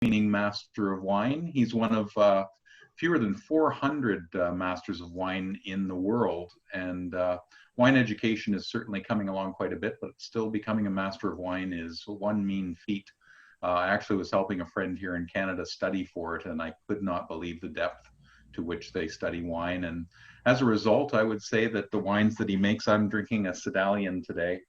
meaning Master of Wine. He's one of fewer than 400 Masters of Wine in the world. And wine education is certainly coming along quite a bit, but still becoming a Master of Wine is one mean feat. I actually was helping a friend here in Canada study for it, and I could not believe the depth to which they study wine. And as a result, I would say that the wines that he makes, I'm drinking a Sedalian today.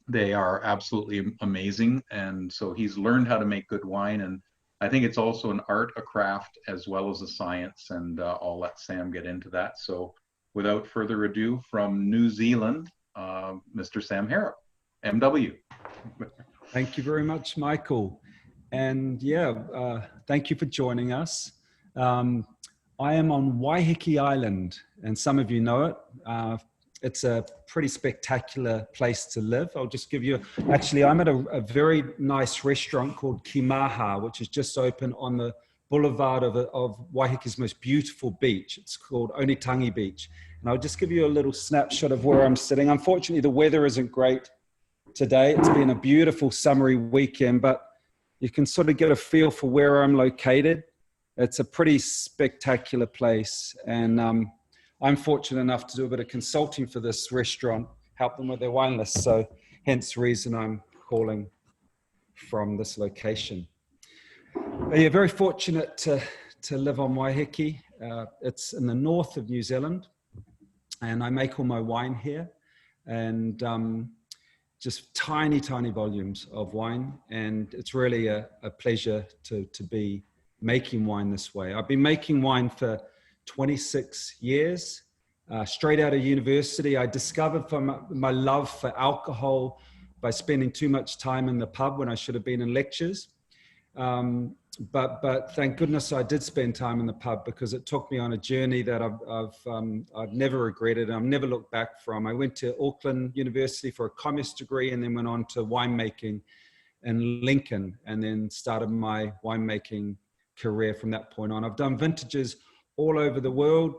They are absolutely amazing. And so he's learned how to make good wine. And I think it's also an art, a craft, as well as a science. And I'll let Sam get into that. So without further ado, from New Zealand, Mr. Sam Harrop, MW. Thank you very much, Michael. And yeah, thank you for joining us. I am on Waiheke Island, and some of you know it. It's a pretty spectacular place to live. I'll just give you, actually, I'm at a very nice restaurant called Kimaha, which is just open on the boulevard of Waiheke's most beautiful beach. It's called Onitangi Beach. And I'll just give you a little snapshot of where I'm sitting. Unfortunately, the weather isn't great today. It's been a beautiful summery weekend, but you can sort of get a feel for where I'm located. It's a pretty spectacular place. And I'm fortunate enough to do a bit of consulting for this restaurant, help them with their wine list. So hence the reason I'm calling from this location. But yeah, very fortunate to live on Waiheke. It's in the north of New Zealand, and I make all my wine here. And just tiny, tiny volumes of wine. And it's really a pleasure to be making wine this way. I've been making wine for 26 years. Straight out of university, I discovered my love for alcohol by spending too much time in the pub when I should have been in lectures. But thank goodness I did spend time in the pub, because it took me on a journey that I've never regretted. I've never looked back from. I went to Auckland University for a commerce degree, and then went on to winemaking in Lincoln, and then started my winemaking career from that point on. I've done vintages all over the world,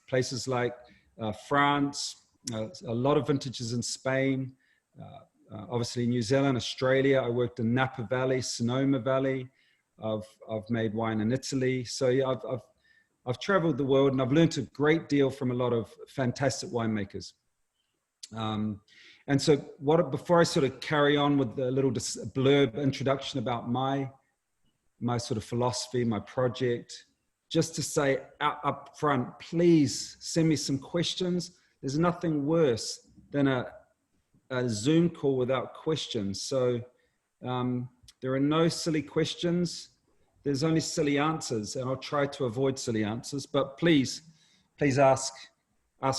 places like France, a lot of vintages in Spain, obviously New Zealand, Australia. I worked in Napa Valley, Sonoma Valley. I've made wine in Italy. So yeah, I've traveled the world, and I've learned a great deal from a lot of fantastic winemakers. And so before I sort of carry on with the little blurb introduction about my sort of philosophy, my project, just to say up front, please send me some questions. There's nothing worse than a Zoom call without questions. So there are no silly questions. There's only silly answers, and I'll try to avoid silly answers, but please ask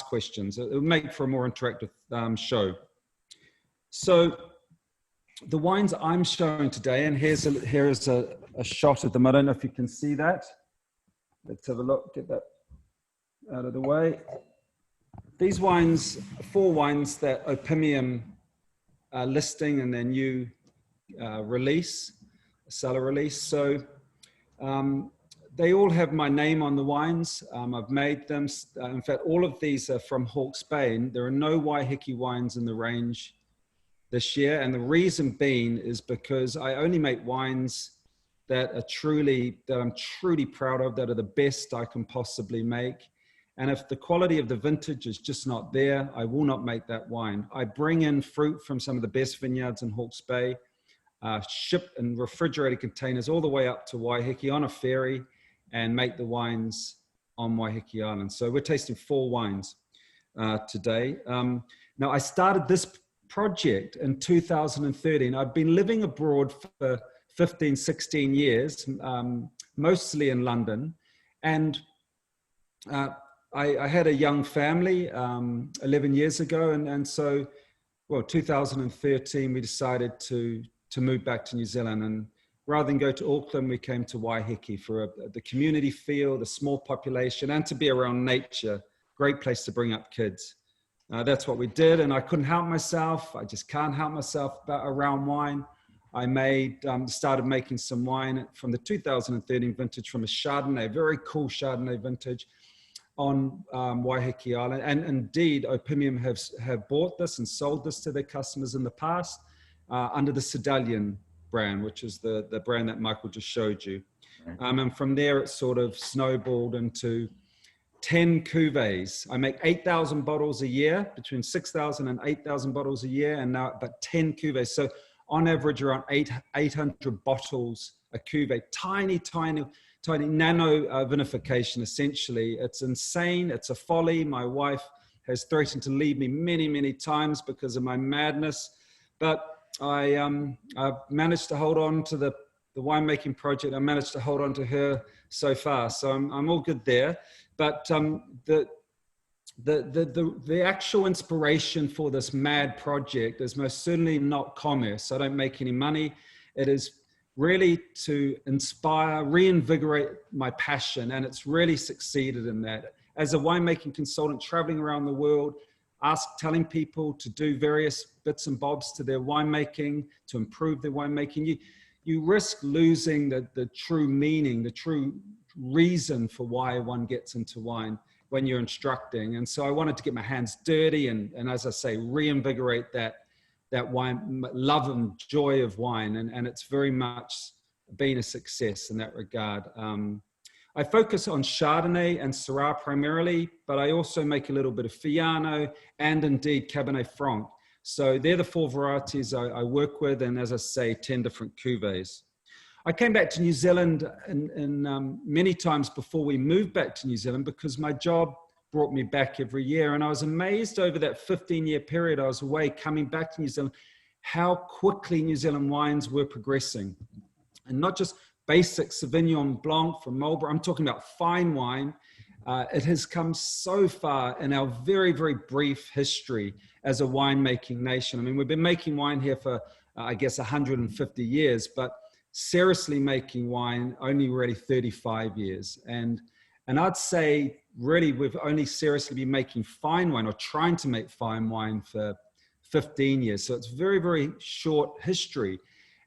questions. It will make for a more interactive show. So the wines I'm showing today, and here is a shot of them. I don't know if you can see that. Let's have a look, get that out of the way. These wines, 4 wines that Opimium are listing in their new release, cellar release. So they all have my name on the wines. I've made them. In fact, all of these are from Hawke's Bay. There are no Waiheke wines in the range this year. And the reason being is because I only make wines that I'm truly proud of, that are the best I can possibly make. And if the quality of the vintage is just not there, I will not make that wine. I bring in fruit from some of the best vineyards in Hawke's Bay, ship in refrigerated containers all the way up to Waiheke on a ferry, and make the wines on Waiheke Island. So we're tasting 4 wines today. Now, I started this project in 2013. I've been living abroad for 15, 16 years, mostly in London. And I had a young family 11 years ago. And so, 2013, we decided to move back to New Zealand. And rather than go to Auckland, we came to Waiheke for the community feel, the small population, and to be around nature. Great place to bring up kids. That's what we did. And I couldn't help myself. I just can't help myself around wine. I started making some wine from the 2013 vintage from a Chardonnay, very cool Chardonnay vintage on Waiheke Island. And indeed, Opimium have bought this and sold this to their customers in the past under the Sedalian brand, which is the brand that Michael just showed you. Right. And from there, it sort of snowballed into 10 cuvées. I make 8,000 bottles a year, between 6,000 and 8,000 bottles a year, and now but 10 cuvées. So on average, around 800 bottles a cuvée. Tiny nano vinification, essentially. It's insane. It's a folly. My wife has threatened to leave me many, many times because of my madness. But I've managed to hold on to the winemaking project. I managed to hold on to her so far. So I'm all good there. But the actual inspiration for this mad project is most certainly not commerce. I don't make any money. It is really to inspire, reinvigorate my passion. And it's really succeeded in that. As a winemaking consultant traveling around the world, telling people to do various bits and bobs to their winemaking, to improve their winemaking, you risk losing the true meaning, the true reason for why one gets into wine when you're instructing. And so I wanted to get my hands dirty and as I say, reinvigorate that wine, love and joy of wine. And it's very much been a success in that regard. I focus on Chardonnay and Syrah primarily, but I also make a little bit of Fiano and indeed Cabernet Franc. So they're the 4 varieties I work with, and as I say, 10 different cuvées. I came back to New Zealand many times before we moved back to New Zealand because my job brought me back every year. And I was amazed over that 15-year period I was away, coming back to New Zealand, how quickly New Zealand wines were progressing. And not just basic Sauvignon Blanc from Marlborough, I'm talking about fine wine. It has come so far in our very, very brief history as a winemaking nation. I mean, we've been making wine here for, I guess, 150 years, but seriously making wine only really 35 years. And I'd say really we've only seriously been making fine wine or trying to make fine wine for 15 years. So it's very, very short history.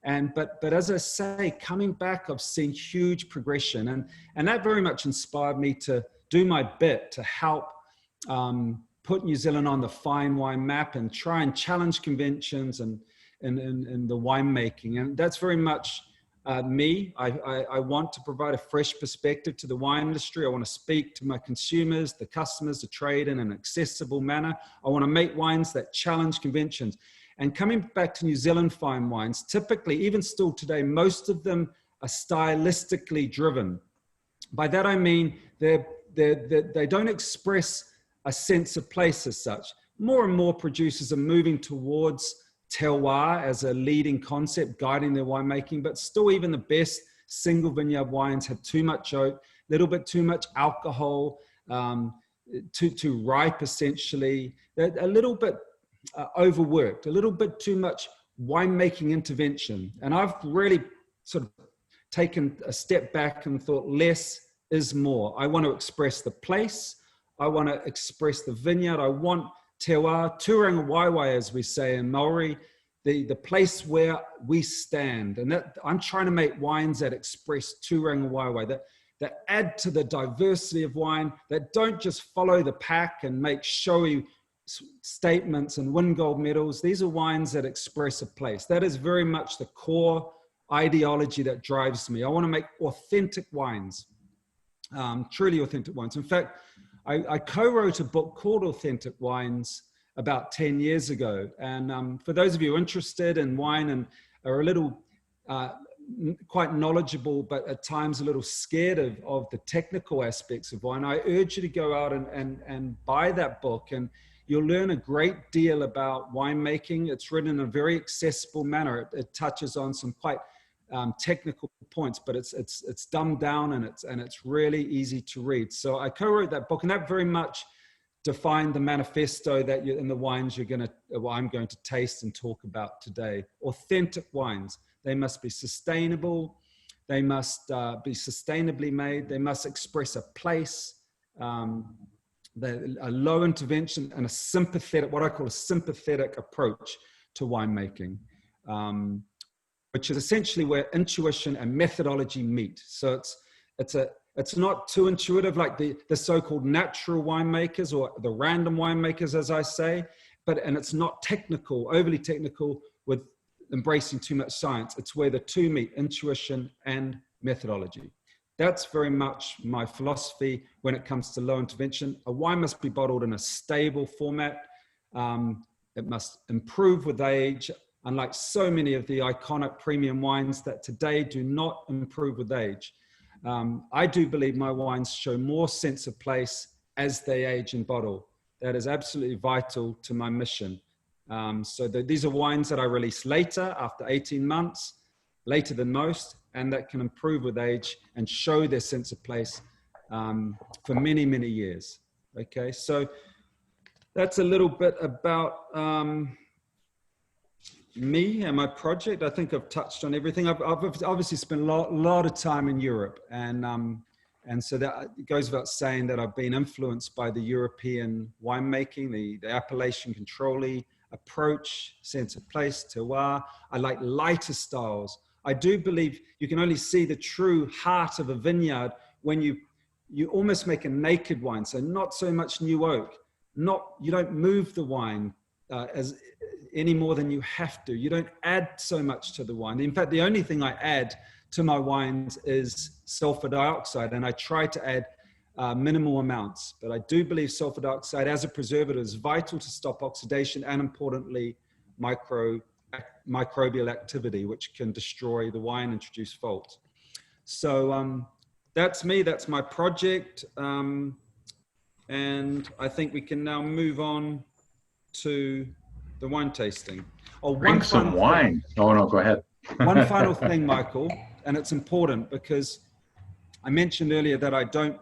But as I say, coming back, I've seen huge progression, and that very much inspired me to do my bit to help put New Zealand on the fine wine map and try and challenge conventions and the winemaking. And that's very much me. I want to provide a fresh perspective to the wine industry. I want to speak to my consumers, the customers, the trade in an accessible manner. I want to make wines that challenge conventions. And coming back to New Zealand fine wines, typically, even still today, most of them are stylistically driven. By that I mean they don't express a sense of place as such. More and more producers are moving towards terroir as a leading concept, guiding their winemaking, but still even the best single vineyard wines have too much oak, a little bit too much alcohol, too ripe essentially. They're a little bit overworked, a little bit too much winemaking intervention. And I've really sort of taken a step back and thought less is more. I want to express the place. I want to express the vineyard. I want terroir, turanga waiwai, as we say in Maori, the place where we stand. And that I'm trying to make wines that express turanga waiwai, that add to the diversity of wine, that don't just follow the pack and make showy statements and win gold medals. These are wines that express a place. That is very much the core ideology that drives me. I want to make authentic wines, truly authentic wines. In fact, I co-wrote a book called Authentic Wines about 10 years ago. And for those of you interested in wine and are a little quite knowledgeable, but at times a little scared of the technical aspects of wine, I urge you to go out and buy that book, and you'll learn a great deal about winemaking. It's written in a very accessible manner. It touches on some quite technical points, but it's dumbed down and it's really easy to read. So I co-wrote that book, and that very much defined the manifesto that in the wines I'm going to taste and talk about today. Authentic wines. They must be sustainable. They must be sustainably made. They must express a place, a low intervention, and a sympathetic, what I call a sympathetic approach to winemaking, which is essentially where intuition and methodology meet. So it's not too intuitive like the so-called natural winemakers or the random winemakers, as I say, and it's not technical, overly technical with embracing too much science. It's where the two meet, intuition and methodology. That's very much my philosophy when it comes to low intervention. A wine must be bottled in a stable format. It must improve with age, unlike so many of the iconic premium wines that today do not improve with age. I do believe my wines show more sense of place as they age and bottle. That is absolutely vital to my mission. These are wines that I release later, after 18 months, later than most, and that can improve with age and show their sense of place for many, many years. Okay, so that's a little bit about me and my project. I think I've touched on everything. I've obviously spent a lot of time in Europe, and so that goes without saying that I've been influenced by the European winemaking, the appellation control approach, sense of place, terroir. I like lighter styles. I do believe you can only see the true heart of a vineyard when you almost make a naked wine. So not so much new oak. You don't move the wine as any more than you have to. You don't add so much to the wine. In fact, the only thing I add to my wines is sulfur dioxide, and I try to add minimal amounts. But I do believe sulfur dioxide as a preservative is vital to stop oxidation and, importantly, microbial activity, which can destroy the wine, introduce fault. So that's me. That's my project. And I think we can now move on to the wine tasting. Drink some wine. Oh, no, go ahead. One final thing, Michael, and it's important because I mentioned earlier that I don't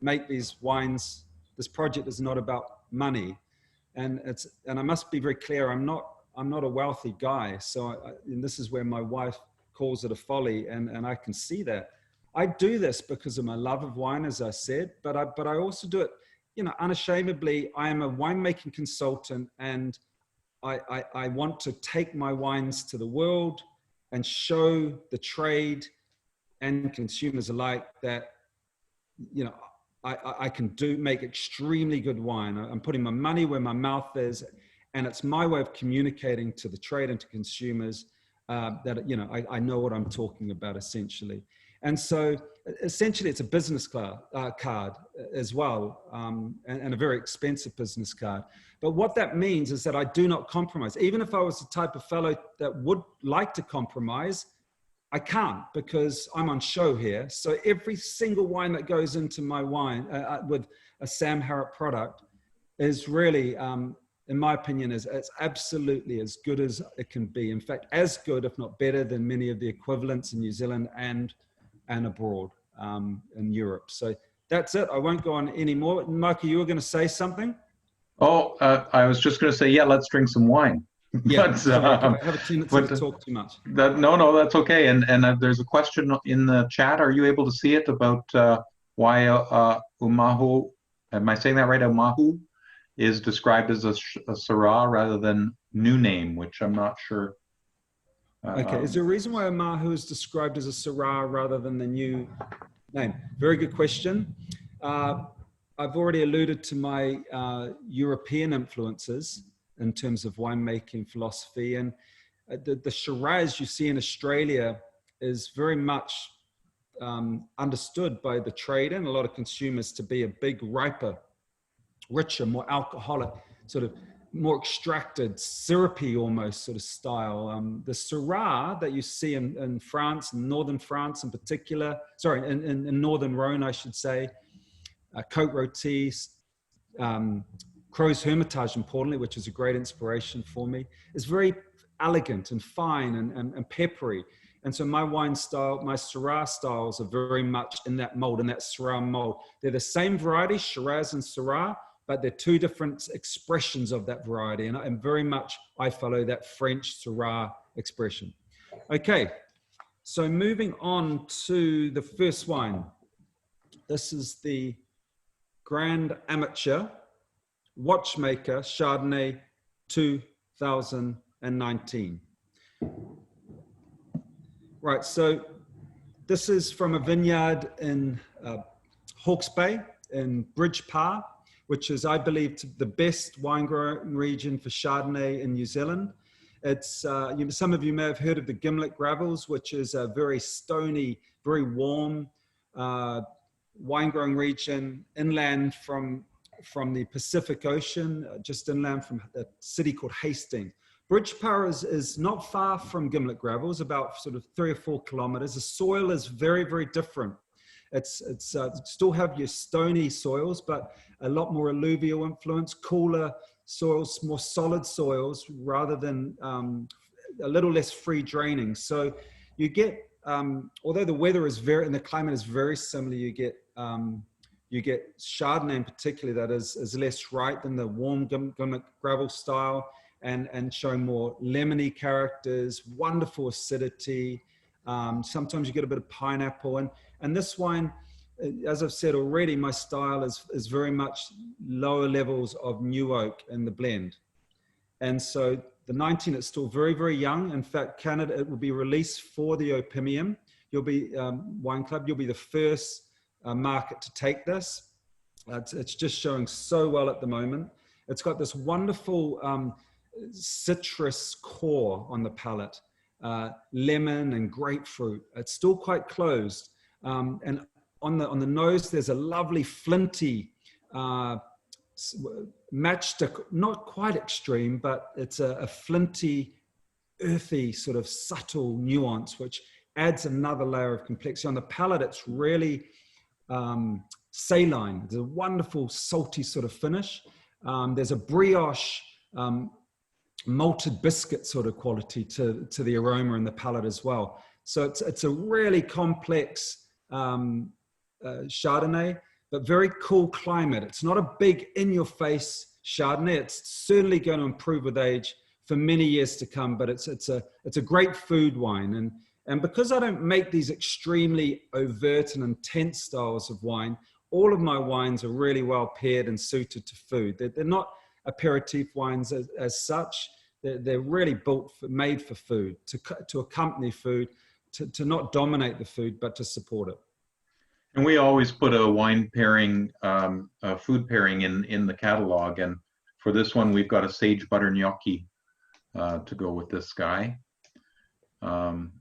make these wines. This project is not about money. And I must be very clear, I'm not a wealthy guy. So and this is where my wife calls it a folly, and I can see that. I do this because of my love of wine, as I said, but I also do it, unashamedly. I am a winemaking consultant, and I want to take my wines to the world and show the trade and consumers alike that, I can make extremely good wine. I'm putting my money where my mouth is, and it's my way of communicating to the trade and to consumers that, I know what I'm talking about, essentially. And so essentially it's a business card as well, and a very expensive business card. But what that means is that I do not compromise. Even if I was the type of fellow that would like to compromise, I can't, because I'm on show here. So every single wine that goes into my wine with a Sam Harrop product is really, in my opinion, is absolutely as good as it can be. In fact, as good, if not better, than many of the equivalents in New Zealand and abroad in Europe. So that's it. I won't go on anymore. Mikey, you were going to say something? Oh, I was just going to say, yeah, let's drink some wine. Yeah, but, sorry, I have a tendency to talk too much. No, that's okay. And there's a question in the chat. Are you able to see it about why Mahu, am I saying that right? Mahu is described as a Syrah rather than new name, which I'm not sure. Okay, is there a reason why Mahu is described as a Syrah rather than the new name? Very good question. I've already alluded to my European influences in terms of winemaking philosophy, and the Shiraz you see in Australia is very much understood by the trade and a lot of consumers to be a big, riper, richer, more alcoholic, sort of more extracted, syrupy almost sort of style. The Syrah that you see in France, northern France in particular, sorry, in northern Rhone, I should say, Côte Rôtie, Crow's Hermitage, importantly, which is a great inspiration for me, is very elegant and fine and peppery. And so my wine style, my Syrah styles are very much in that mold, in that Syrah mold. They're the same variety, Shiraz and Syrah, but they're two different expressions of that variety. And very much, I follow that French Syrah expression. Okay, so moving on to the first wine. This is the Grand Amateur Watchmaker Chardonnay 2019. Right, so this is from a vineyard in Hawke's Bay in Bridge Parr, which is, I believe, the best wine growing region for Chardonnay in New Zealand. It's, some of you may have heard of the Gimlet Gravels, which is a very stony, very warm wine growing region inland from the Pacific Ocean, just inland from a city called Hastings. Bridgepower is not far from Gimlet Gravels, about sort of 3 or 4 kilometers. The soil is very, very different. It's still have your stony soils, but a lot more alluvial influence, cooler soils, more solid soils, rather than a little less free draining. So you get, although the weather is and the climate is very similar, you get Chardonnay in particular that is less right than the warm Gimlet Gravel style, and showing more lemony characters, wonderful acidity. Sometimes you get a bit of pineapple, and this wine, as I've said already, my style is very much lower levels of new oak in the blend. And so the 19, it's still very, very young. In fact, Canada, it will be released for the Opimium. You'll be, Wine Club, you'll be the first market to take this. It's just showing so well at the moment. It's got this wonderful citrus core on the palate, lemon and grapefruit. It's still quite closed. And on the nose, there's a lovely flinty matchstick, not quite extreme, but it's a flinty, earthy, sort of subtle nuance, which adds another layer of complexity. On the palate, it's really saline. There's a wonderful salty sort of finish. There's a brioche, malted biscuit sort of quality to the aroma in the palate as well. So it's a really complex Chardonnay, but very cool climate. It's not a big in-your-face Chardonnay. It's certainly going to improve with age for many years to come, but it's a great food wine. And because I don't make these extremely overt and intense styles of wine, all of my wines are really well paired and suited to food. They're not aperitif wines as such. They're really made for food, to accompany food, to not dominate the food, but to support it. And we always put a wine pairing, a food pairing in the catalog. And for this one, we've got a sage butter gnocchi to go with this guy. And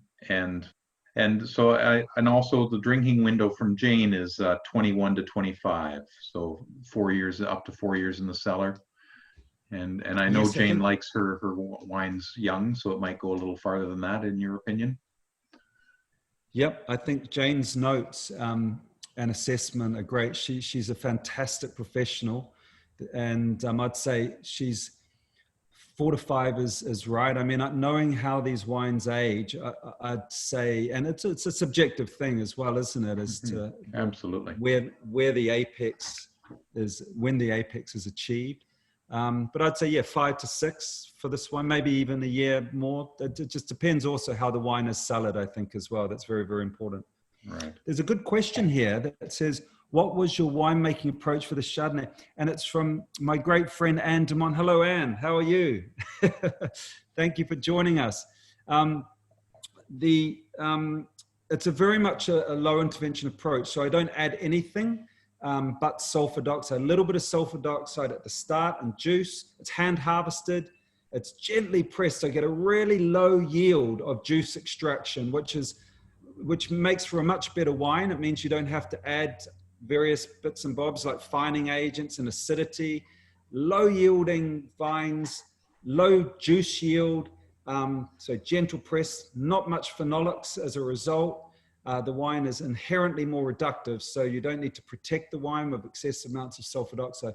so and also the drinking window from Jane is 21 to 25. So 4 years, up to 4 years in the cellar. And I know Jane likes her wines young, so it might go a little farther than that, in your opinion. Yep, I think Jane's notes and assessment are great. She's a fantastic professional, and I'd say she's 4 to 5 is right. I mean, knowing how these wines age, I'd say, and it's a subjective thing as well, isn't it? As to absolutely where the apex is, when the apex is achieved. But I'd say, 5 to 6 for this one, maybe even a year more. It just depends also how the wine is cellared, I think, as well. That's very, very important. Right. There's a good question here that says, what was your winemaking approach for the Chardonnay? And it's from my great friend, Anne Dumont. Hello, Anne. How are you? Thank you for joining us. It's a very much a low intervention approach. So I don't add anything but sulfur dioxide, a little bit of sulfur dioxide at the start and juice. It's hand harvested. It's gently pressed. I get a really low yield of juice extraction, which makes for a much better wine. It means you don't have to add various bits and bobs like fining agents and acidity. Low yielding vines, low juice yield. So gentle press, not much phenolics as a result. The wine is inherently more reductive, so you don't need to protect the wine with excessive amounts of sulfur dioxide.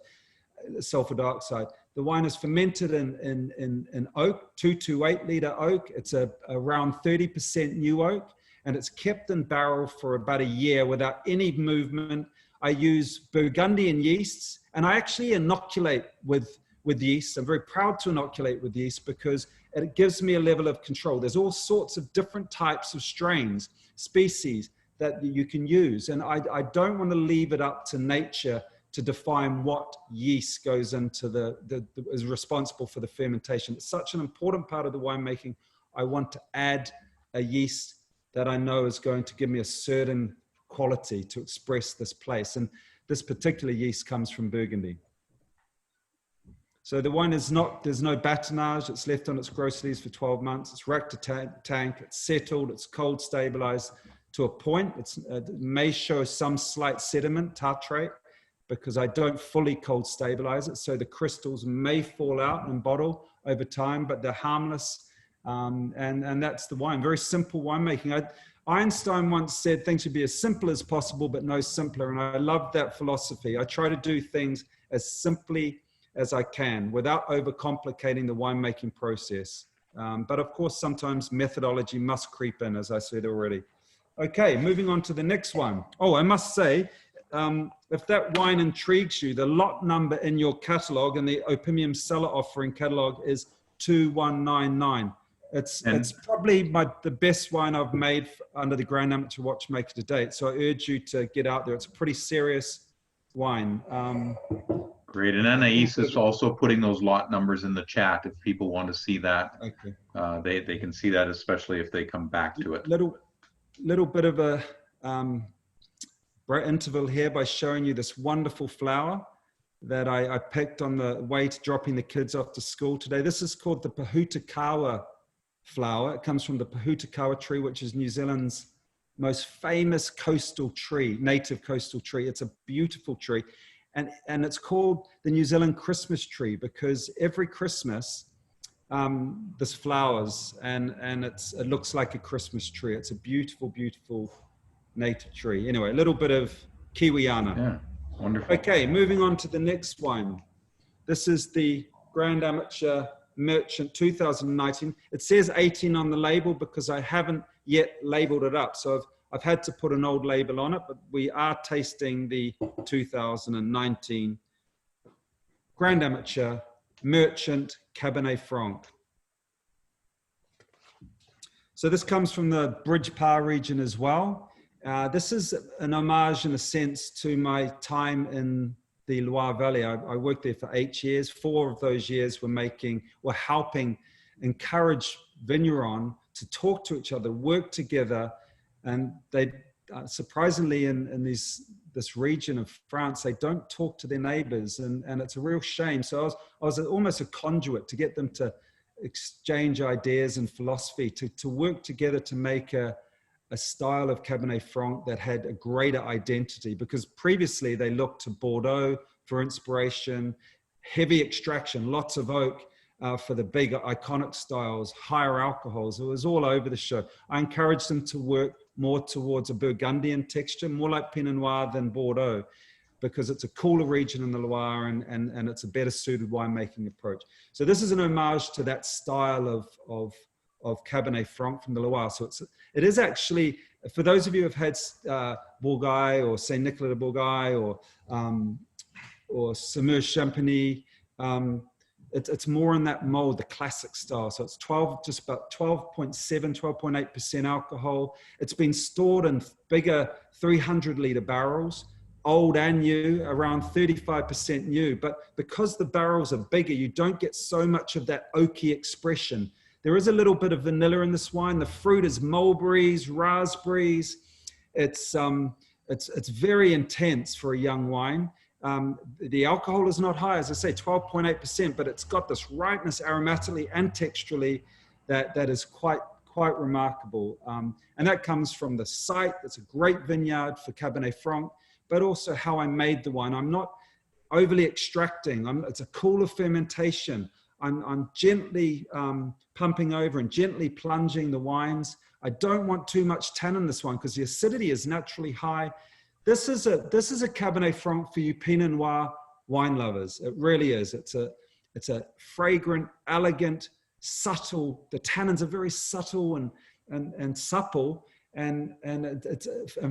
The wine is fermented in oak, 2 to 8 liter oak. It's around 30% new oak, and it's kept in barrel for about a year without any movement. I use Burgundian yeasts, and I actually inoculate with yeast. I'm very proud to inoculate with yeast because it gives me a level of control. There's all sorts of different types of strains, species that you can use. And I don't want to leave it up to nature to define what yeast goes into is responsible for the fermentation. It's such an important part of the winemaking. I want to add a yeast that I know is going to give me a certain quality to express this place. And this particular yeast comes from Burgundy. So the wine is not, there's no batonnage. It's left on its gross lees for 12 months. It's racked to tank. It's settled. It's cold stabilized to a point. It may show some slight sediment, tartrate, because I don't fully cold stabilize it. So the crystals may fall out in bottle over time, but they're harmless. And that's the wine. Very simple winemaking. Einstein once said things should be as simple as possible, but no simpler. And I love that philosophy. I try to do things as simply as I can without overcomplicating the winemaking process. But of course, sometimes methodology must creep in, as I said already. Okay, moving on to the next one. Oh, I must say, if that wine intrigues you, the lot number in your catalog and the Opimium Cellar Offering catalog is 2199. It's probably the best wine I've made under the Grand Amateur Watchmaker to date. So I urge you to get out there. It's a pretty serious wine. Great. And Anais is also putting those lot numbers in the chat if people want to see that. Okay. They can see that, especially if they come back to it. Little bit of a interval here by showing you this wonderful flower that I picked on the way to dropping the kids off to school today. This is called the Pahutakawa flower. It comes from the Pahutakawa tree, which is New Zealand's most famous coastal tree, native coastal tree. It's a beautiful tree. And it's called the New Zealand Christmas tree because every Christmas, this flowers and it looks like a Christmas tree. It's a beautiful, beautiful native tree. Anyway, a little bit of Kiwiana. Yeah, wonderful. Okay, moving on to the next wine. This is the Grand Amateur Merchant 2019. It says 18 on the label because I haven't yet labeled it up. So I've had to put an old label on it, but we are tasting the 2019 Grand Amateur Merchant Cabernet Franc. So this comes from the Bridgepower region as well. This is an homage in a sense to my time in the Loire Valley. I worked there for 8 years. 4 of those years were helping encourage vigneron to talk to each other, work together. And they surprisingly in this region of France, they don't talk to their neighbors, and it's a real shame. So I was almost a conduit to get them to exchange ideas and philosophy, to work together to make a style of Cabernet Franc that had a greater identity, because previously they looked to Bordeaux for inspiration, heavy extraction, lots of oak, for the bigger iconic styles, higher alcohols. It was all over the show. I encouraged them to work more towards a Burgundian texture, more like Pinot Noir than Bordeaux, because it's a cooler region in the Loire and it's a better suited winemaking approach. So this is an homage to that style of Cabernet Franc from the Loire. So it is actually, for those of you who have had Bourgogne or Saint Nicolas de Bourgogne or Semur Champagny, it's more in that mold, the classic style. So it's just about 12.7, 12.8% alcohol. It's been stored in bigger 300-liter barrels, old and new, around 35% new. But because the barrels are bigger, you don't get so much of that oaky expression. There is a little bit of vanilla in this wine. The fruit is mulberries, raspberries. It's very intense for a young wine. The alcohol is not high, as I say, 12.8%, but it's got this ripeness aromatically and texturally that is quite remarkable. And that comes from the site. It's a great vineyard for Cabernet Franc, but also how I made the wine. I'm not overly extracting. It's a cooler fermentation. I'm gently pumping over and gently plunging the wines. I don't want too much tannin in this one because the acidity is naturally high. This is a Cabernet Franc for you Pinot Noir wine lovers. It really is. It's a fragrant, elegant, subtle. The tannins are very subtle and supple and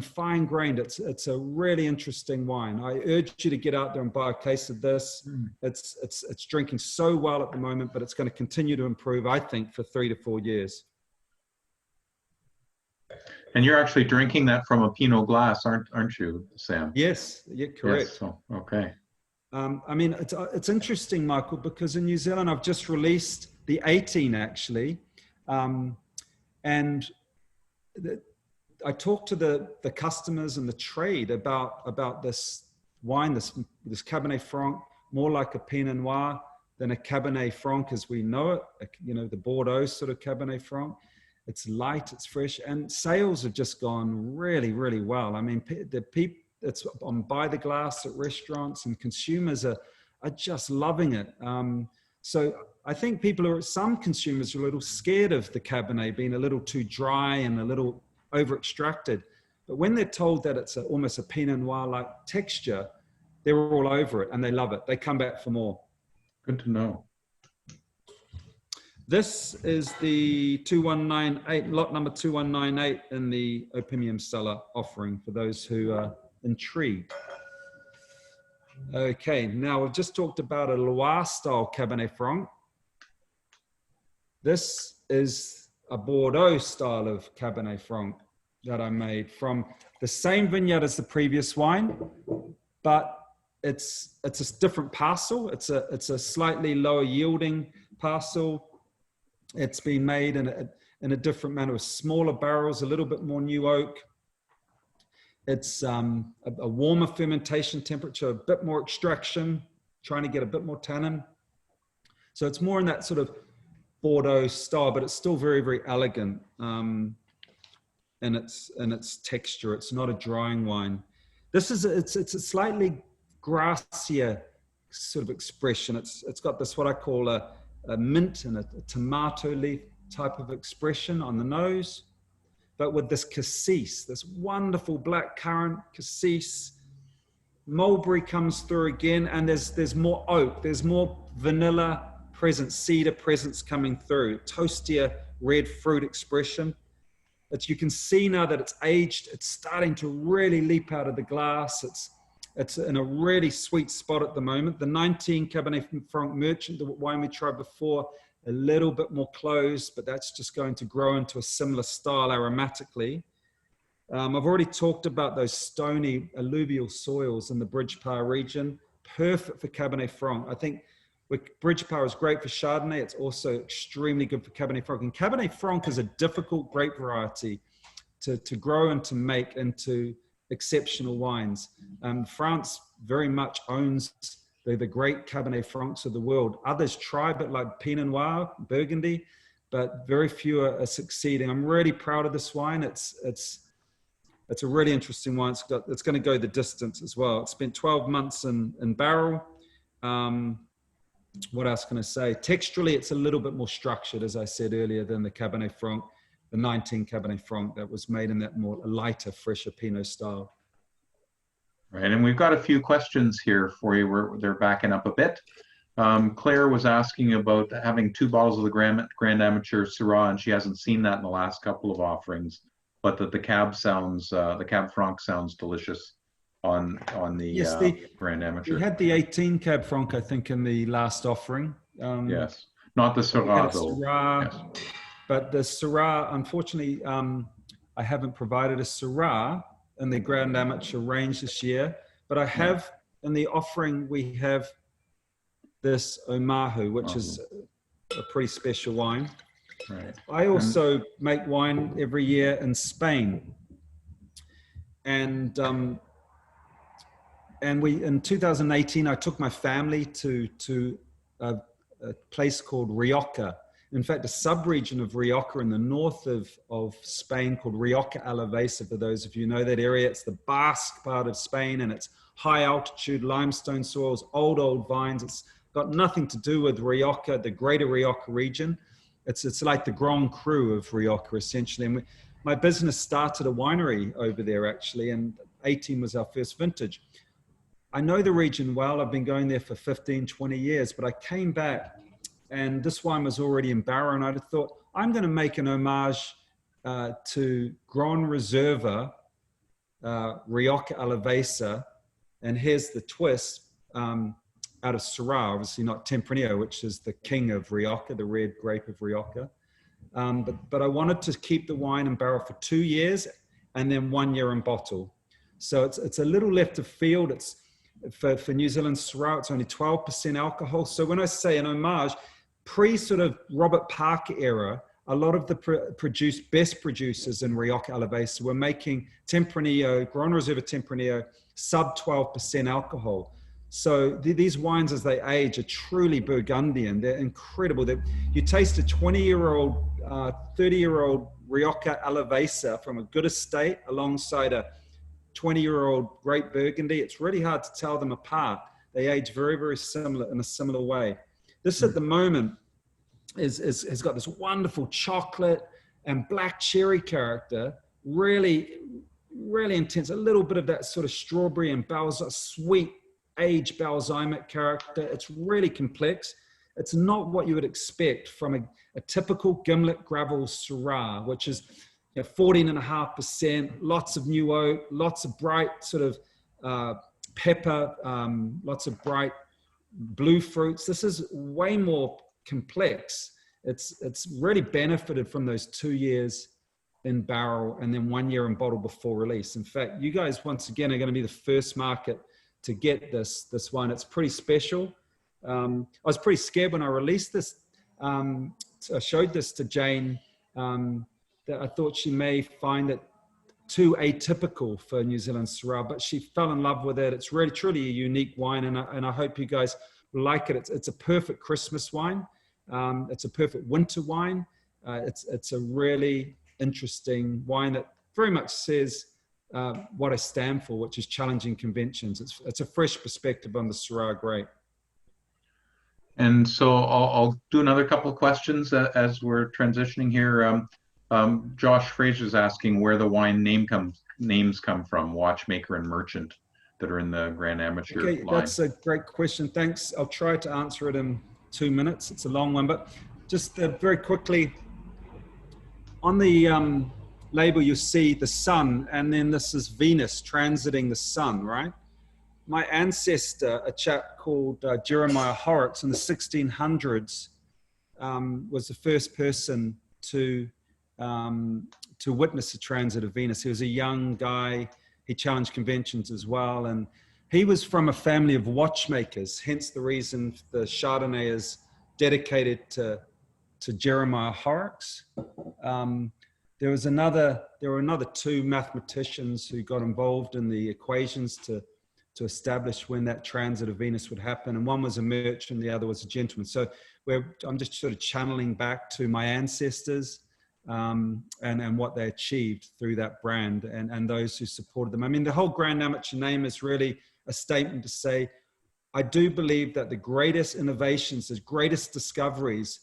fine grained. It's a really interesting wine. I urge you to get out there and buy a case of this. It's drinking so well at the moment, but it's going to continue to improve, I think, for 3 to 4 years. And you're actually drinking that from a Pinot glass, aren't you, Sam? Yes, yeah, correct. Yes, so, okay. I mean, it's interesting, Michael, because in New Zealand, I've just released the 18 actually. And I talked to the customers and the trade about this wine, this Cabernet Franc, more like a Pinot Noir than a Cabernet Franc as we know it, you know, the Bordeaux sort of Cabernet Franc. It's light, it's fresh, and sales have just gone really, really well. I mean, it's on by the glass at restaurants, and consumers are just loving it. So I think some consumers are a little scared of the Cabernet being a little too dry and a little over extracted. But when they're told that it's almost a Pinot Noir like texture, they're all over it and they love it. They come back for more. Good to know. This is the 2198, lot number 2198 in the Opium Cellar offering for those who are intrigued. Okay, now we've just talked about a Loire style Cabernet Franc. This is a Bordeaux style of Cabernet Franc that I made from the same vineyard as the previous wine, but it's a different parcel. It's a slightly lower yielding parcel. It's been made in a different manner with smaller barrels, a little bit more new oak. It's a warmer fermentation temperature, a bit more extraction, trying to get a bit more tannin. So it's more in that sort of Bordeaux style, but it's still very, very elegant in its texture. It's not a drying wine. It's a slightly grassier sort of expression. It's got this what I call a mint and a tomato leaf type of expression on the nose, but with this cassis, this wonderful black currant cassis. Mulberry comes through again, and there's more oak, there's more vanilla presence, cedar presence coming through, toastier red fruit expression. You can see now that it's aged, it's starting to really leap out of the glass. It's in a really sweet spot at the moment. The 19 Cabernet Franc Merchant, the wine we tried before, a little bit more closed, but that's just going to grow into a similar style aromatically. I've already talked about those stony alluvial soils in the Bridgepower region, perfect for Cabernet Franc. I think Bridgepower is great for Chardonnay. It's also extremely good for Cabernet Franc. And Cabernet Franc is a difficult grape variety to grow and to make into exceptional wines. France very much owns the great Cabernet Francs of the world. Others try, but like Pinot Noir, Burgundy, but very few are succeeding. I'm really proud of this wine. It's a really interesting wine. It's going to go the distance as well. It's spent 12 months in barrel. What else can I say? Texturally, it's a little bit more structured, as I said earlier, than the Cabernet Franc, the 19 Cabernet Franc that was made in that more lighter, fresher Pinot style. Right, and we've got a few questions here for you where they're backing up a bit. Claire was asking about having 2 bottles of the Grand Amateur Syrah, and she hasn't seen that in the last couple of offerings, but that the Cab Franc sounds delicious on the Grand Amateur. We had the 18 Cab Franc, I think, in the last offering. Yes, not the Syrah though. Syrah, yes. But the Syrah, unfortunately, I haven't provided a Syrah in the Grand Amateur range this year, but I have in the offering, we have this Mahu, which is a pretty special wine. Right. I also make wine every year in Spain. And in 2018, I took my family to a place called Rioja. In fact, a sub-region of Rioja in the north of Spain called Rioja Alavesa, for those of you who know that area. It's the Basque part of Spain, and it's high altitude limestone soils, old vines. It's got nothing to do with Rioja, the greater Rioja region. It's like the Grand Cru of Rioja, essentially. And my business started a winery over there, actually, and 18 was our first vintage. I know the region well. I've been going there for 15, 20 years, but I came back and this wine was already in barrel, and I thought, I'm going to make an homage to Grand Reserva, Rioja Alavesa, and here's the twist, out of Syrah, obviously not Tempranillo, which is the king of Rioja, the red grape of Rioja. But I wanted to keep the wine in barrel for 2 years and then 1 year in bottle. So it's a little left of field. It's for New Zealand Syrah, it's only 12% alcohol. So when I say an homage, pre sort of Robert Parker era, a lot of the best producers in Rioja Alavesa were making Tempranillo, Grand Reserva Tempranillo, sub 12% alcohol. So these wines, as they age, are truly Burgundian. They're incredible. You taste a 20-year-old, 30-year-old Rioja Alavesa from a good estate alongside a 20-year-old Great Burgundy. It's really hard to tell them apart. They age very, very similar in a similar way. This at the moment has got this wonderful chocolate and black cherry character, really, really intense. A little bit of that sort of strawberry and sweet aged balsamic character. It's really complex. It's not what you would expect from a typical gimlet gravel Syrah, which is 14.5%, lots of new oak, lots of bright sort of pepper, lots of bright blue fruits. This is way more complex. It's really benefited from those 2 years in barrel and then 1 year in bottle before release. In fact, you guys once again are going to be the first market to get this wine. It's pretty special. I was pretty scared when I released this. So I showed this to Jane, that I thought she may find it too atypical for New Zealand Syrah, but she fell in love with it. It's really, truly a unique wine, and I hope you guys will like it. It's a perfect Christmas wine. It's a perfect winter wine. It's a really interesting wine that very much says what I stand for, which is challenging conventions. It's a fresh perspective on the Syrah grape. And so I'll do another couple of questions as we're transitioning here. Josh Fraser's asking where the wine names come from, watchmaker and merchant, that are in the Grand Amateur line. That's a great question. Thanks. I'll try to answer it in 2 minutes. It's a long one, but just very quickly, on the label, you see the sun, and then this is Venus transiting the sun, right? My ancestor, a chap called Jeremiah Horrocks in the 1600s, was the first person to witness the transit of Venus. He was a young guy. He challenged conventions as well. And he was from a family of watchmakers, hence the reason the Chardonnay is dedicated to Jeremiah Horrocks. There were another two mathematicians who got involved in the equations to establish when that transit of Venus would happen. And one was a merchant, the other was a gentleman. So I'm just sort of channeling back to my ancestors and what they achieved through that brand and those who supported them. I mean, the whole Grand Amateur name is really a statement to say, I do believe that the greatest innovations, the greatest discoveries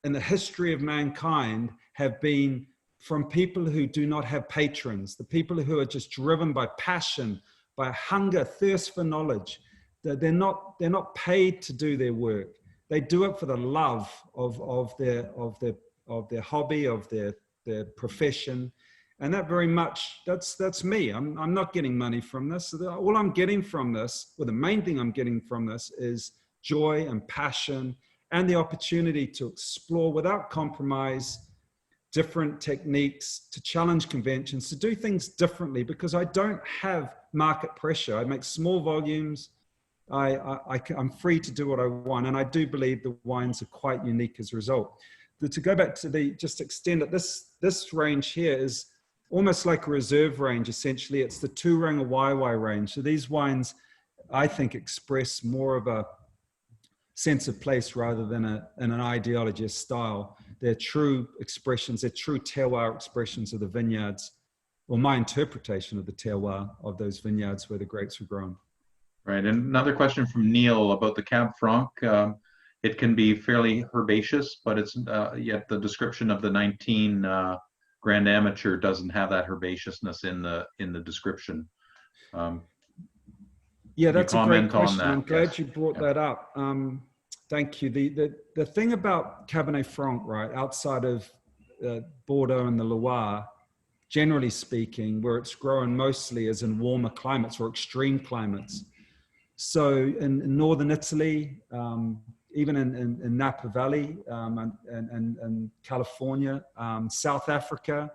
in the history of mankind have been from people who do not have patrons, the people who are just driven by passion, by hunger, thirst for knowledge. They're not paid to do their work. They do it for the love of their hobby, of their profession. And that very much, that's me. I'm not getting money from this. All I'm getting from this, well, the main thing I'm getting from this is joy and passion and the opportunity to explore without compromise different techniques, to challenge conventions, to do things differently, because I don't have market pressure. I make small volumes. I'm free to do what I want. And I do believe the wines are quite unique as a result. To go back to just extend it, this range here is almost like a reserve range, essentially. It's the Turanga YY range. So these wines, I think, express more of a sense of place rather than an ideology, a style. They're true expressions, they're true terroir expressions of the vineyards, or my interpretation of the terroir of those vineyards where the grapes were grown. Right, and another question from Neil about the Cab Franc. It can be fairly herbaceous, but it's yet the description of the 19 Grand Amateur doesn't have that herbaceousness in the description. Yeah, that's a great question. I'm glad yes. you brought that up. Thank you. The thing about Cabernet Franc, right, outside of Bordeaux and the Loire, generally speaking, where it's grown mostly is in warmer climates or extreme climates. So in northern Italy, even in Napa Valley and California, South Africa,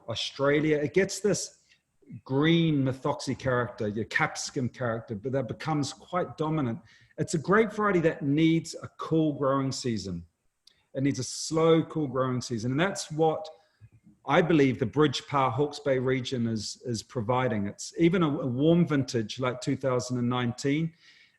Australia, it gets this green methoxy character, your capsicum character, but that becomes quite dominant. It's a grape variety that needs a cool growing season. It needs a slow, cool growing season. And that's what I believe the Bridge-Par Hawke's Bay region is providing. It's even a warm vintage like 2019.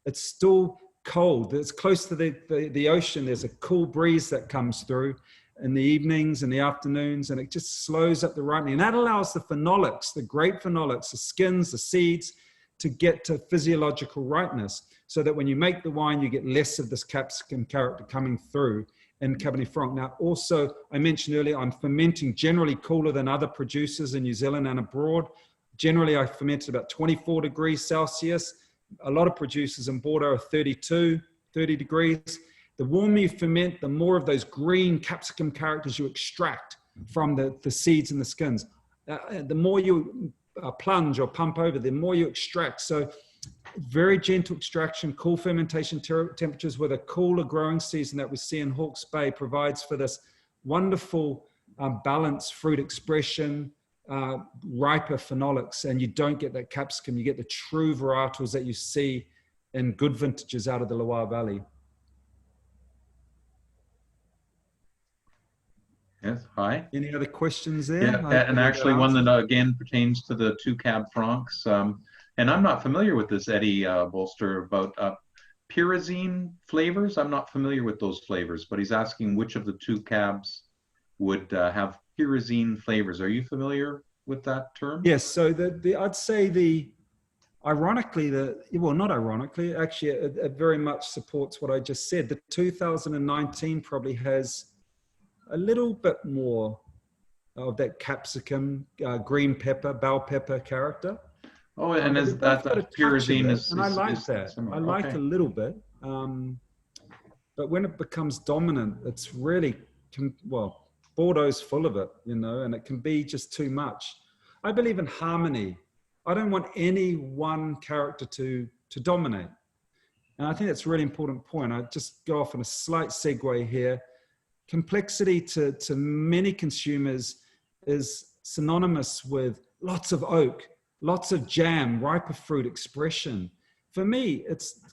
it's still cold. It's close to the ocean. There's a cool breeze that comes through in the evenings and the afternoons, and it just slows up the ripening. And that allows the phenolics, the grape phenolics, the skins, the seeds, to get to physiological ripeness, so that when you make the wine, you get less of this capsicum character coming through in Cabernet Franc. Now, also, I mentioned earlier, I'm fermenting generally cooler than other producers in New Zealand and abroad. Generally, I ferment at about 24 degrees Celsius. A lot of producers in Bordeaux are 32, 30 degrees. The warmer you ferment, the more of those green capsicum characters you extract from the seeds and the skins. The more you plunge or pump over, the more you extract. So very gentle extraction, cool fermentation temperatures with a cooler growing season that we see in Hawke's Bay provides for this wonderful balanced fruit expression, riper phenolics, and you don't get that capsicum. You get the true varietals that you see in good vintages out of the Loire Valley. Yes, hi. Any other questions there? Yeah, and actually one that again pertains to the two Cab Francs. And I'm not familiar with this, Eddie Bolster, about pyrazine flavors. I'm not familiar with those flavors, but he's asking which of the two cabs would have pyrazine flavors. Are you familiar with that term? Yes, so I'd say ironically, well, not ironically, actually, it very much supports what I just said. The 2019 probably has a little bit more of that capsicum, green pepper, bell pepper character. Oh, and is that pyrazine is? And I like that. I like a little bit, but when it becomes dominant, it's really well. Bordeaux's full of it, you know, and it can be just too much. I believe in harmony. I don't want any one character to dominate, and I think that's a really important point. I just go off on a slight segue here. Complexity to many consumers is synonymous with lots of oak, lots of jam, riper fruit expression. For me,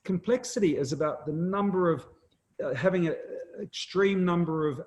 complexity is about the number of having an extreme number of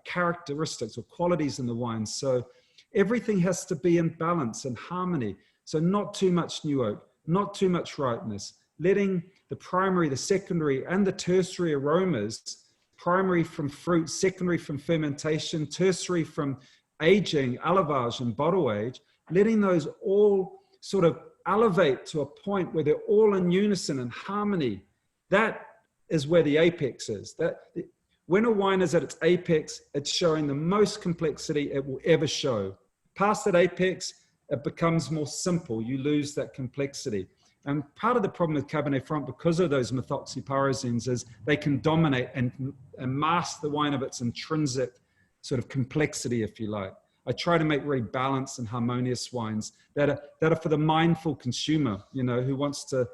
characteristics or qualities in the wine. So everything has to be in balance and harmony. So not too much new oak, not too much ripeness, letting the primary, the secondary, and the tertiary aromas, primary from fruit, secondary from fermentation, tertiary from aging, élevage and bottle age, letting those all sort of elevate to a point where they're all in unison and harmony. That is where the apex is. When a wine is at its apex, it's showing the most complexity it will ever show. Past that apex, it becomes more simple. You lose that complexity. And part of the problem with Cabernet Franc, because of those methoxypyrazines, is they can dominate and mask the wine of its intrinsic sort of complexity, if you like. I try to make really balanced and harmonious wines that are for the mindful consumer, you know, who wants to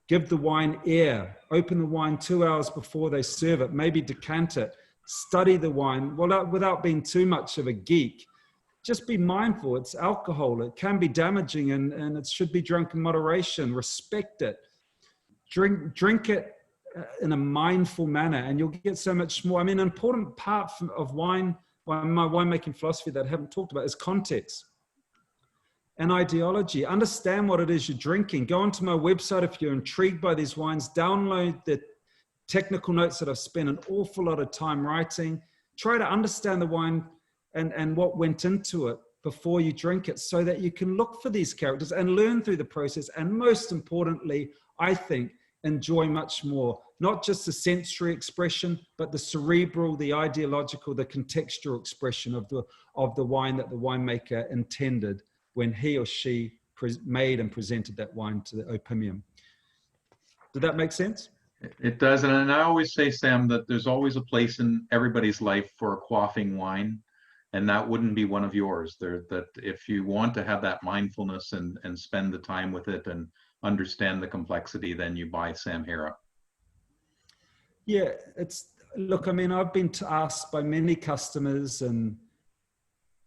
give the wine air, open the wine 2 hours before they serve it, maybe decant it, study the wine without being too much of a geek. Just be mindful. It's alcohol. It can be damaging, and it should be drunk in moderation. Respect it. Drink it in a mindful manner, and you'll get so much more. I mean, an important part of wine, my winemaking philosophy that I haven't talked about, is context and ideology. Understand what it is you're drinking. Go onto my website if you're intrigued by these wines. Download the technical notes that I've spent an awful lot of time writing. Try to understand the wine and what went into it before you drink it, so that you can look for these characters and learn through the process. And most importantly, I think, enjoy much more, not just the sensory expression, but the cerebral, the ideological, the contextual expression of the wine that the winemaker intended when he or she made and presented that wine to the opimium. Did that make sense? It does. And I always say, Sam, that there's always a place in everybody's life for a quaffing wine. And that wouldn't be one of yours. That if you want to have that mindfulness and spend the time with it and understand the complexity, then you buy Sam Harrop. Yeah, look, I mean, I've been asked by many customers, and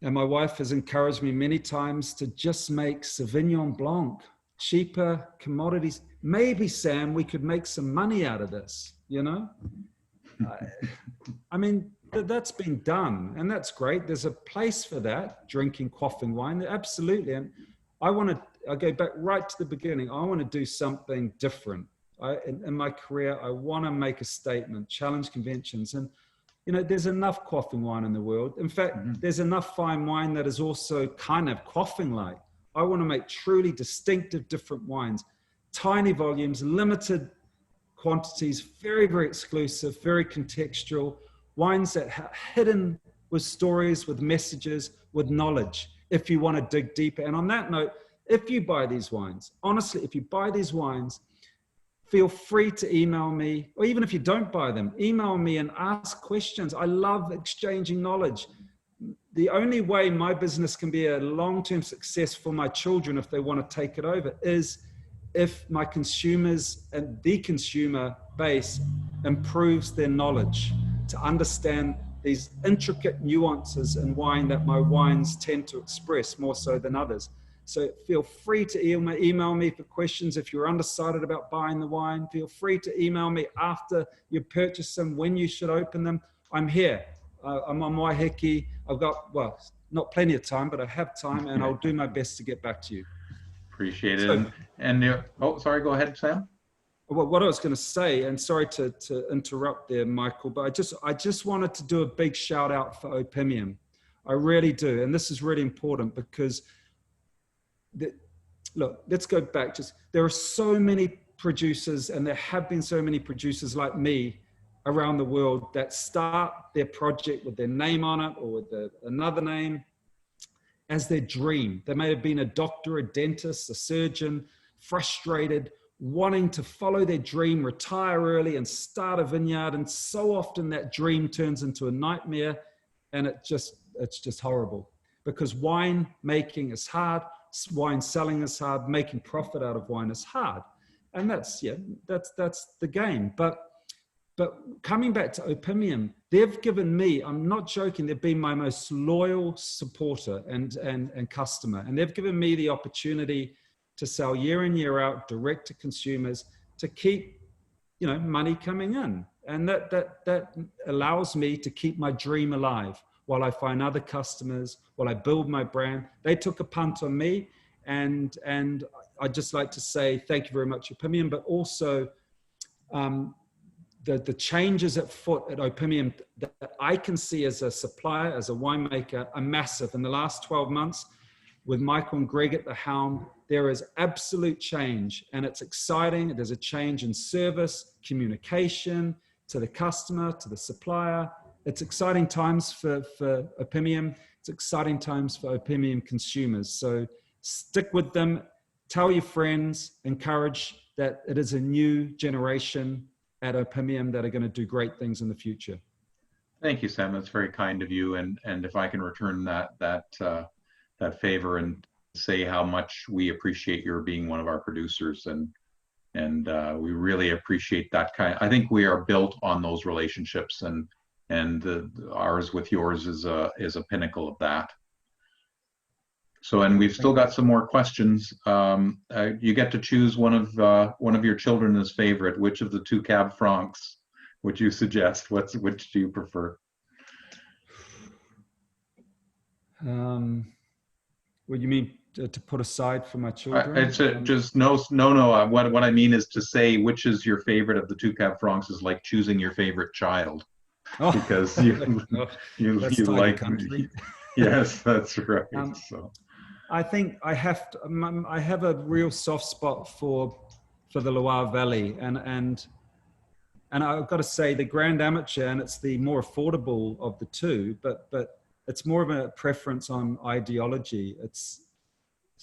my wife has encouraged me many times to just make Sauvignon Blanc, cheaper commodities. Maybe, Sam, we could make some money out of this, you know? I mean, that's been done, and that's great. There's a place for that, drinking quaffing wine, absolutely. And I go back right to the beginning. I want to do something different. In my career, I want to make a statement, challenge conventions. And, there's enough quaffing wine in the world. In fact, there's enough fine wine that is also kind of quaffing-like. I want to make truly distinctive, different wines, tiny volumes, limited quantities, very, very exclusive, very contextual, wines that are hidden with stories, with messages, with knowledge, if you want to dig deeper. And on that note, if you buy these wines, honestly, if you buy these wines, feel free to email me, or even if you don't buy them, email me and ask questions. I love exchanging knowledge. The only way my business can be a long-term success for my children, if they want to take it over, is if my consumers and the consumer base improves their knowledge to understand these intricate nuances in wine that my wines tend to express more so than others. So feel free to email me for questions. If you're undecided about buying the wine, feel free to email me after you purchase them, when you should open them. I'm here. I'm on Waiheke. I've got, well, not plenty of time, but I have time, and I'll do my best to get back to you. Appreciate it. So, oh, sorry, go ahead, Sam. Well, what I was going to say, and sorry to interrupt there, Michael, but I just wanted to do a big shout out for Opimium. I really do. And this is really important because, look, let's go back. There are so many producers, and there have been so many producers like me around the world that start their project with their name on it or with another name as their dream. They may have been a doctor, a dentist, a surgeon, frustrated, wanting to follow their dream, retire early and start a vineyard. And so often that dream turns into a nightmare, and it's just horrible, because wine making is hard. Wine selling is hard. Making profit out of wine is hard. And that's the game. But coming back to Opimium, they've given me, I'm not joking, they've been my most loyal supporter and customer. And they've given me the opportunity to sell year in, year out, direct to consumers, to keep, money coming in. And that allows me to keep my dream alive while I find other customers, while I build my brand. They took a punt on me, and I'd just like to say thank you very much, Opimium, but also the changes at foot at Opimium that I can see as a supplier, as a winemaker, are massive. In the last 12 months, with Michael and Greg at the helm, there is absolute change, and it's exciting. There's a change in service, communication to the customer, to the supplier. It's exciting times for Opimium. It's exciting times for Opimium consumers. So stick with them, tell your friends, encourage that it is a new generation at Opimium that are going to do great things in the future. Thank you, Sam. That's very kind of you. And if I can return that favor and say how much we appreciate your being one of our producers, and we really appreciate that kind. I think we are built on those relationships, and ours with yours is a pinnacle of that. So, and we've still got some more questions. You get to choose one of your children as favorite. Which of the two Cab Francs would you suggest? Which do you prefer? What you mean to put aside for my children? It's just no. What I mean is to say which is your favorite of the two Cab Francs is like choosing your favorite child, because you like country. Yes, that's right. So I think I have a real soft spot for the Loire Valley, and I've got to say the Grand Amateur, and it's the more affordable of the two, but it's more of a preference on ideology. It's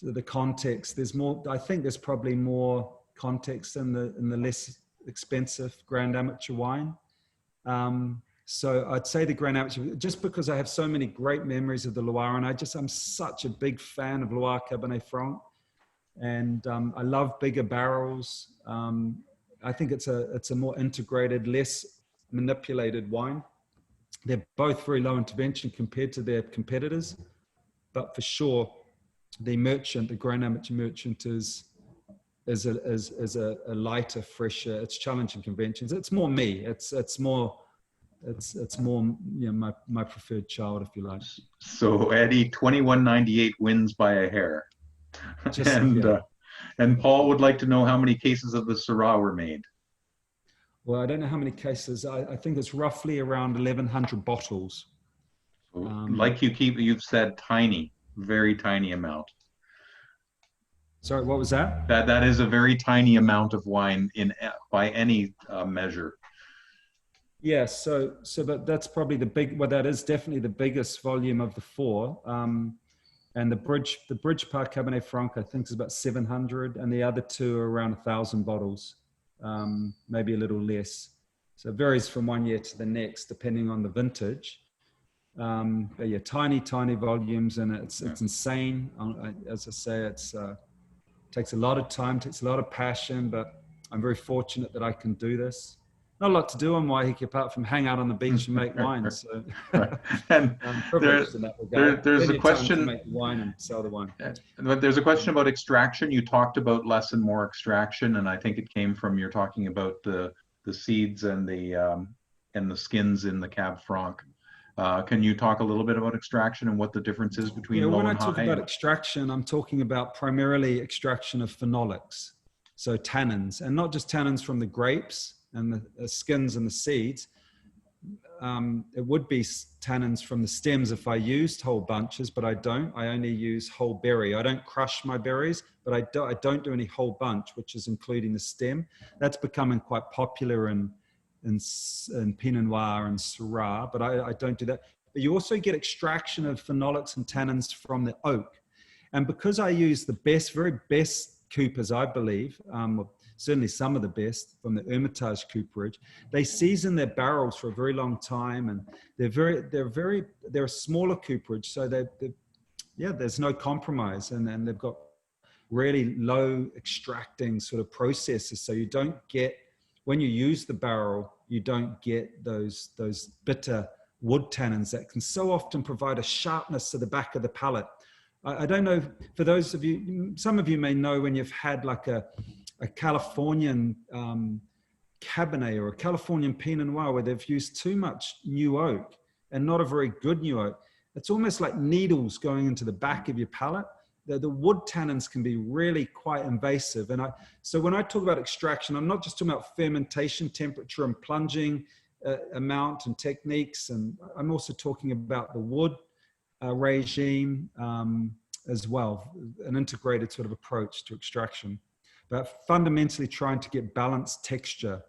the context. There's more. I think there's probably more context in the less expensive Grand Amateur wine. So I'd say the Grand Amateur, just because I have so many great memories of the Loire, and I'm such a big fan of Loire Cabernet Franc, and I love bigger barrels. I think it's a more integrated, less manipulated wine. They're both very low intervention compared to their competitors, but for sure, the Grand Amateur Merchant is a lighter, fresher. It's challenging conventions. It's more me. It's more my preferred child, if you like. So Eddie, 2198 wins by a hair. And Paul would like to know how many cases of the Syrah were made. Well, I don't know how many cases. I think it's roughly around 1,100 bottles. So, like you've said, tiny, very tiny amount. Sorry, what was that? That is a very tiny amount of wine by any measure. Yeah, so that's probably that is definitely the biggest volume of the four. And the bridge Park Cabernet Franc, I think, is about 700, and the other two are around 1,000 bottles, maybe a little less. So it varies from one year to the next, depending on the vintage. But yeah, tiny volumes, and it's insane. As I say, it takes a lot of time, takes a lot of passion, but I'm very fortunate that I can do this. Not a lot to do on Waiheke apart from hang out on the beach and make wine. So and I'm privileged in that regard. There's a question to make wine and sell the wine. But there's a question about extraction. You talked about less and more extraction, and I think it came from you're talking about the seeds and the skins in the Cab Franc. Can you talk a little bit about extraction and what the difference is between low and high? When I talk about extraction, I'm talking about primarily extraction of phenolics, so tannins, and not just tannins from the grapes and the skins and the seeds. It would be tannins from the stems if I used whole bunches, but I don't. I only use whole berry. I don't crush my berries, but I don't do any whole bunch, which is including the stem. That's becoming quite popular in Pinot Noir and Syrah, but I don't do that. But you also get extraction of phenolics and tannins from the oak. And because I use the very best coopers, I believe, certainly some of the best from the Hermitage cooperage, they season their barrels for a very long time, and they're a smaller cooperage, so there's no compromise, and they've got really low extracting sort of processes, so you don't get, when you use the barrel, you don't get those bitter wood tannins that can so often provide a sharpness to the back of the palate. I don't know, for those of you, some of you may know when you've had like a Californian Cabernet or a Californian Pinot Noir where they've used too much new oak and not a very good new oak. It's almost like needles going into the back of your palate. The wood tannins can be really quite invasive. And so when I talk about extraction, I'm not just talking about fermentation temperature and plunging amount and techniques. And I'm also talking about the wood regime as well, an integrated sort of approach to extraction. But fundamentally trying to get balanced texture,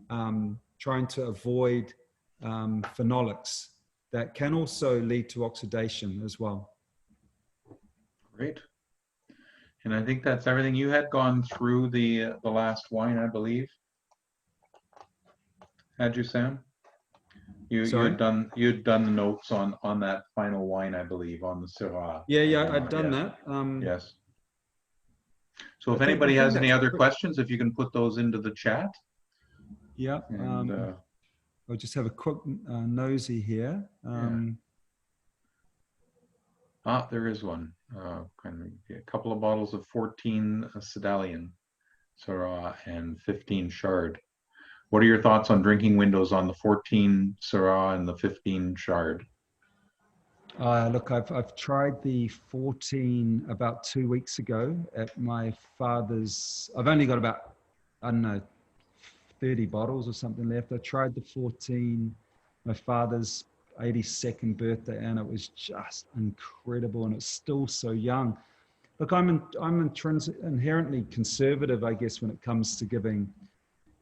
trying to avoid phenolics that can also lead to oxidation as well. Great. And I think that's everything. You had gone through the last wine, I believe. Had you, Sam? You had done the notes on that final wine, I believe, on the Syrah. Yeah, I'd done that. Yes. So if anybody has any other questions, if you can put those into the chat. Yeah. And, I'll just have a quick nosy here. There is one. A couple of bottles of 14 Sedalian Syrah and 15 Chard. What are your thoughts on drinking windows on the 14 Syrah and the 15 Chard? Look, I've tried the 14 about 2 weeks ago at my father's. I've only got about, I don't know, 30 bottles or something left. I tried the 14, my father's 82nd birthday, and it was just incredible, and it's still so young. Look, I'm inherently conservative, I guess, when it comes to giving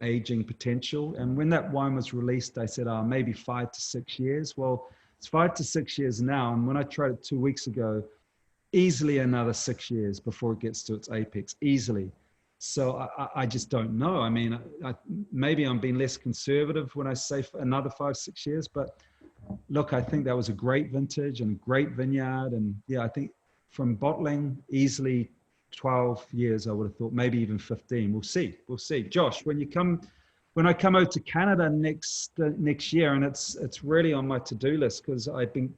aging potential. And when that wine was released, I said, maybe 5 to 6 years. Well, it's 5 to 6 years now. And when I tried it 2 weeks ago, easily another 6 years before it gets to its apex, easily. So I just don't know. I mean, maybe I'm being less conservative when I say another 5, 6 years, but look, I think that was a great vintage and a great vineyard. And yeah, I think from bottling, easily 12 years, I would have thought, maybe even 15. We'll see. Josh, when I come out to Canada next year, and it's really on my to-do list because I've been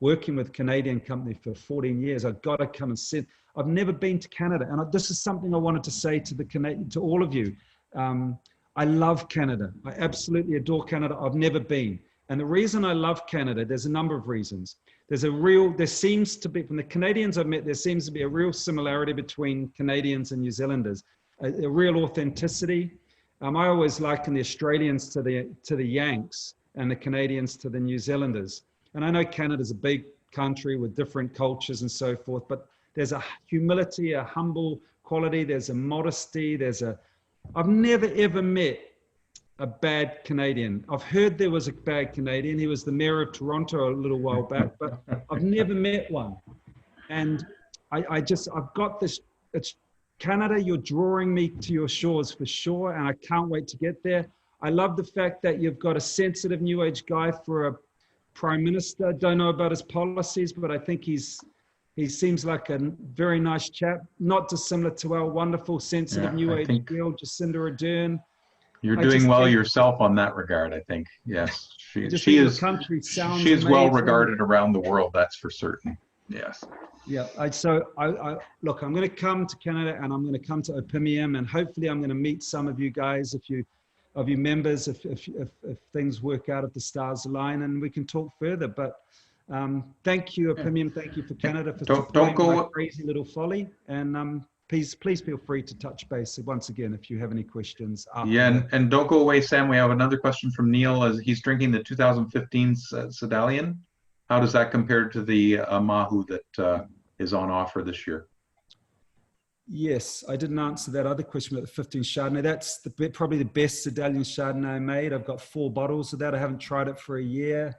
working with a Canadian company for 14 years. I've got to come and sit. I've never been to Canada, and this is something I wanted to say to all of you. I love Canada. I absolutely adore Canada. I've never been. And the reason I love Canada, there's a number of reasons. there seems to be, from the Canadians I've met, there seems to be a real similarity between Canadians and New Zealanders, a real authenticity. I always liken the Australians to the Yanks and the Canadians to the New Zealanders. And I know Canada's a big country with different cultures and so forth, but there's a humility, a humble quality, there's a modesty, I've never ever met a bad Canadian. I've heard there was a bad Canadian. He was the mayor of Toronto a little while back, but I've never met one. And I've got this, it's Canada, you're drawing me to your shores for sure, and I can't wait to get there. I love the fact that you've got a sensitive new age guy for a prime minister. Don't know about his policies, but I think he seems like a very nice chap, not dissimilar to our wonderful sensitive new age girl, Jacinda Ardern. You're doing well yourself on that regard, I think. Yes, she is well regarded around the world. That's for certain. Yes. Yeah. Look, I'm going to come to Canada and I'm going to come to Opimium, and hopefully I'm going to meet some of you guys, if you members, if things work out, if the stars align, and we can talk further. But thank you, Opimium. Thank you for Canada for supporting my crazy little folly. And please feel free to touch base once again if you have any questions. And don't go away, Sam. We have another question from Neil as he's drinking the 2015 Sedalian. How does that compare to the Mahu that is on offer this year? Yes, I didn't answer that other question about the 15 Chardonnay. That's probably the best Sedalian Chardonnay I made. I've got 4 bottles of that. I haven't tried it for a year.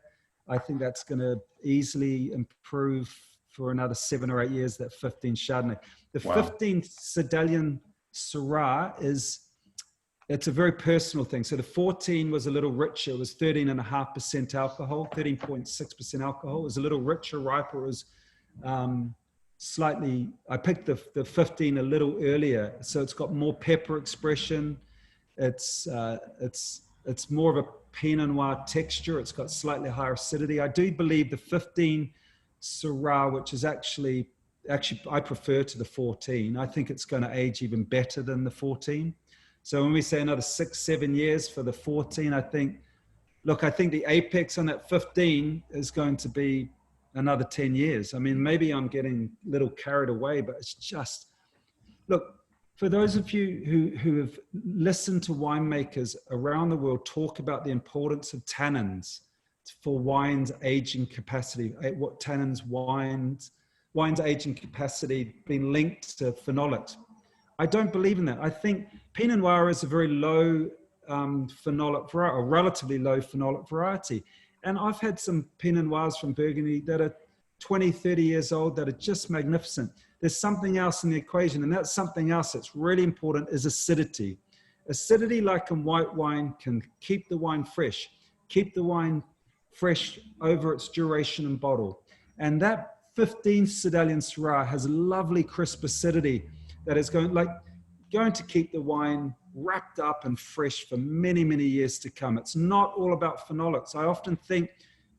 I think that's going to easily improve for another 7 or 8 years, that 15 Chardonnay. The 15 Sedalian Syrah it's a very personal thing. So the 14 was a little richer. It was 13.5% alcohol, 13.6% alcohol. It was a little richer, riper. It was I picked the 15 a little earlier. So it's got more pepper expression. It's more of a Pinot Noir texture. It's got slightly higher acidity. I do believe the 15 Syrah, which is actually I prefer to the 14. I think it's going to age even better than the 14. So when we say another 6-7 years for the 14, I think the apex on that 15 is going to be another 10 years. I mean, maybe I'm getting a little carried away, but it's just, look, for those of you who have listened to winemakers around the world talk about the importance of tannins for wine's aging capacity, what tannins wine's aging capacity being linked to phenolics. I don't believe in that. I think Pinot Noir is a very low phenolic variety, a relatively low phenolic variety. And I've had some Pinot Noirs from Burgundy that are 20, 30 years old that are just magnificent. There's something else in the equation, and that's something else that's really important is acidity. Acidity, like in white wine, can keep the wine fresh over its duration and bottle. And that 15 Sedalian Syrah has a lovely crisp acidity that is going to keep the wine wrapped up and fresh for many, many years to come. It's not all about phenolics. I often think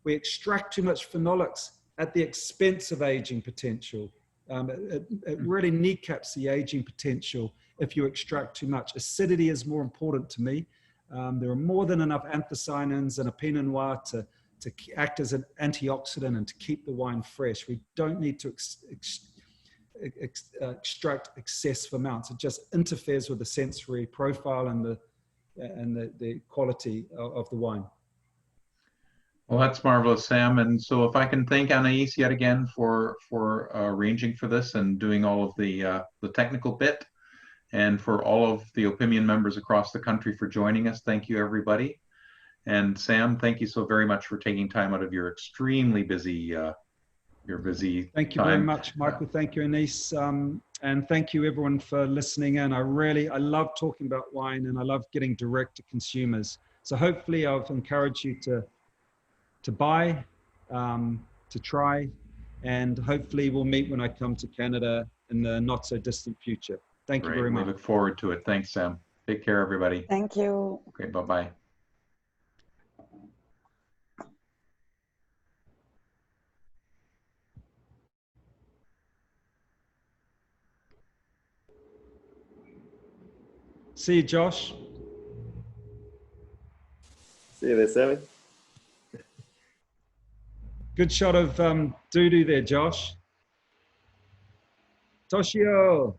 we extract too much phenolics at the expense of aging potential. It really kneecaps the aging potential if you extract too much. Acidity is more important to me. There are more than enough anthocyanins in a Pinot Noir to act as an antioxidant and to keep the wine fresh. We don't need to extract excessive amounts. It just interferes with the sensory profile and the quality of the wine. Well, that's marvelous, Sam. And so if I can thank Anais yet again for arranging for this and doing all of the technical bit, and for all of the Opimium members across the country for joining us. Thank you, everybody. And Sam, thank you so very much for taking time out of your extremely busy Thank you very much, Michael. Thank you, Anais. And thank you everyone for listening in. I love talking about wine, and I love getting direct to consumers. So hopefully I've encouraged you to buy, to try, and hopefully we'll meet when I come to Canada in the not so distant future. Thank you very much. We look forward to it. Thanks, Sam. Take care, everybody. Thank you. Okay, bye-bye. See you, Josh. See you there, Sammy. Good shot of Dudu there, Josh. Toshio.